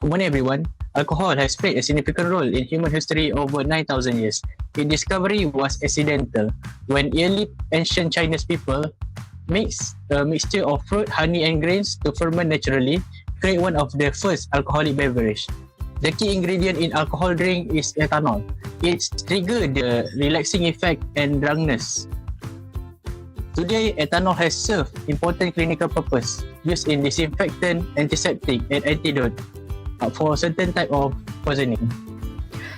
Good morning, everyone. Alcohol has played a significant role in human history over 9,000 years. Its discovery was accidental when early ancient Chinese people mixed a mixture of fruit, honey, and grains to ferment naturally, create one of the first alcoholic beverage. The key ingredient in alcohol drink is ethanol. It triggers the relaxing effect and drunkenness. Today, ethanol has served important clinical purpose, used in disinfectant, antiseptic, and antidote for certain type of poisoning.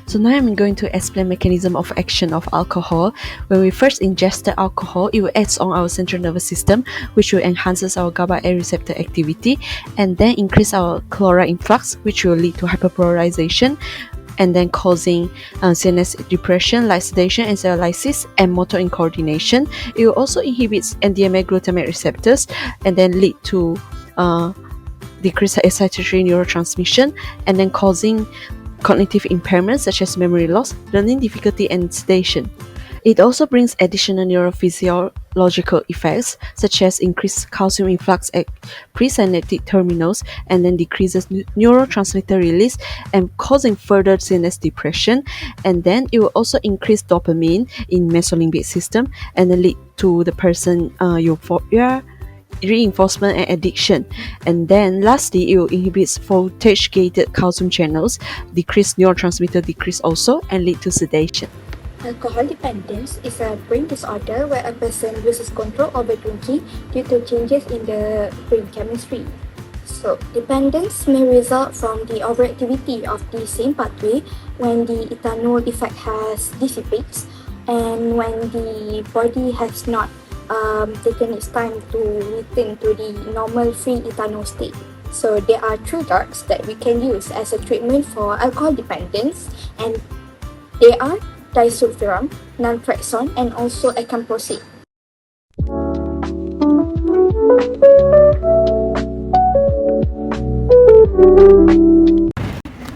So now I'm going to explain mechanism of action of alcohol. When we first ingest the alcohol, it will act on our central nervous system, which will enhances our GABA A receptor activity, and then increase our chloride influx, which will lead to hyperpolarization, and then causing CNS depression, like sedation, encephalitis, and motor incoordination. It will also inhibit NMDA glutamate receptors, and then lead to decreased excitatory neurotransmission, and then causing cognitive impairments such as memory loss, learning difficulty, and sedation. It also brings additional neurophysiological effects such as increased calcium influx at presynaptic terminals, and then decreases neurotransmitter release and causing further CNS depression. And then it will also increase dopamine in mesolimbic system and then lead to the person euphoria, reinforcement, and addiction. And then lastly, it will inhibit voltage gated calcium channels, decrease neurotransmitter decrease also, and lead to sedation. Alcohol dependence is a brain disorder where a person loses control over drinking due to changes in the brain chemistry. So, dependence may result from the overactivity of the same pathway when the ethanol effect has dissipates and when the body has not taken its time to return to the normal free ethanol state. So there are two drugs that we can use as a treatment for alcohol dependence, and they are disulfiram, naltrexone, and also acamprosate.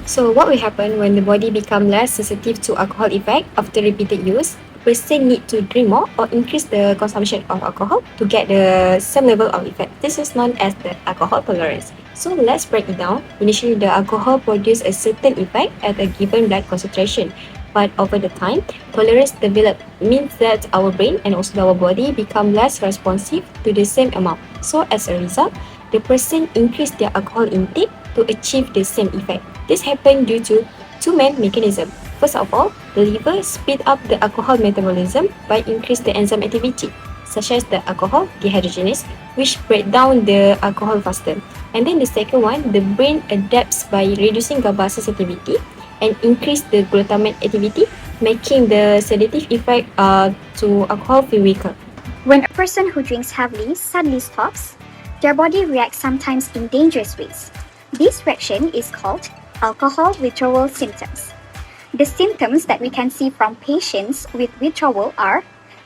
So what will happen when the body become less sensitive to alcohol effect after repeated use? Person need to drink more or increase the consumption of alcohol to get the same level of effect. This is known as the alcohol tolerance. So let's break it down. Initially, the alcohol produces a certain effect at a given blood concentration. But over the time, tolerance develop means that our brain and also our body become less responsive to the same amount. So as a result, the person increase their alcohol intake to achieve the same effect. This happens due to two main mechanisms. First of all, the liver speed up the alcohol metabolism by increase the enzyme activity, such as the alcohol dehydrogenase, which break down the alcohol faster. And then the second one, the brain adapts by reducing GABA sensitivity and increase the glutamate activity, making the sedative effect to alcohol feel weaker. When a person who drinks heavily suddenly stops, their body reacts sometimes in dangerous ways. This reaction is called alcohol withdrawal symptoms. The symptoms that we can see from patients with withdrawal are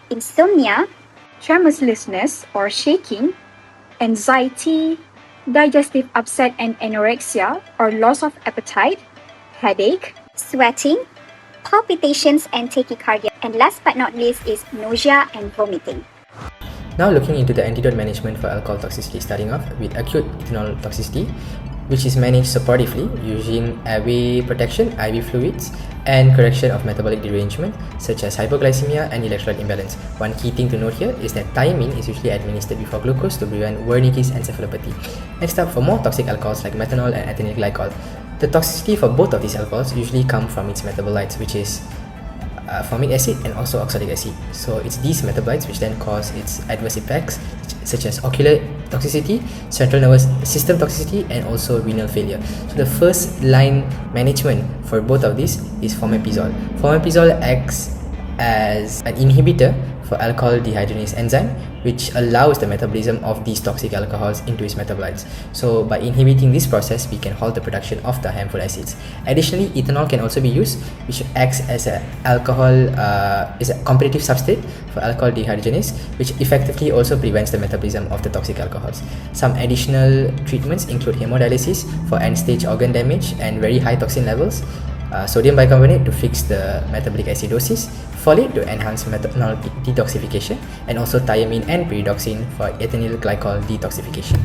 insomnia, tremulousness or shaking, anxiety, digestive upset and anorexia or loss of appetite, headache, sweating, palpitations and tachycardia, and last but not least is nausea and vomiting. Now looking into the antidote management for alcohol toxicity, starting off with acute ethanol toxicity, which is managed supportively using airway protection, IV fluids, and correction of metabolic derangement such as hypoglycemia and electrolyte imbalance. One key thing to note here is that thiamine is usually administered before glucose to prevent Wernicke's encephalopathy. Next up, for more toxic alcohols like methanol and ethylene glycol, the toxicity for both of these alcohols usually come from its metabolites, which is formic acid and also oxalic acid. So it's these metabolites which then cause its adverse effects such as ocular toxicity, central nervous system toxicity, and also renal failure. So the first line management for both of these is fomepizole. Fomepizole acts as an inhibitor for alcohol dehydrogenase enzyme, which allows the metabolism of these toxic alcohols into its metabolites. So by inhibiting this process, we can halt the production of the harmful acids. Additionally, ethanol can also be used, which acts as a is a competitive substrate for alcohol dehydrogenase, which effectively also prevents the metabolism of the toxic alcohols. Some additional treatments include hemodialysis for end-stage organ damage and very high toxin levels, sodium bicarbonate to fix the metabolic acidosis, folate to enhance methanol detoxification, and also thiamine and pyridoxine for ethynyl glycol detoxification.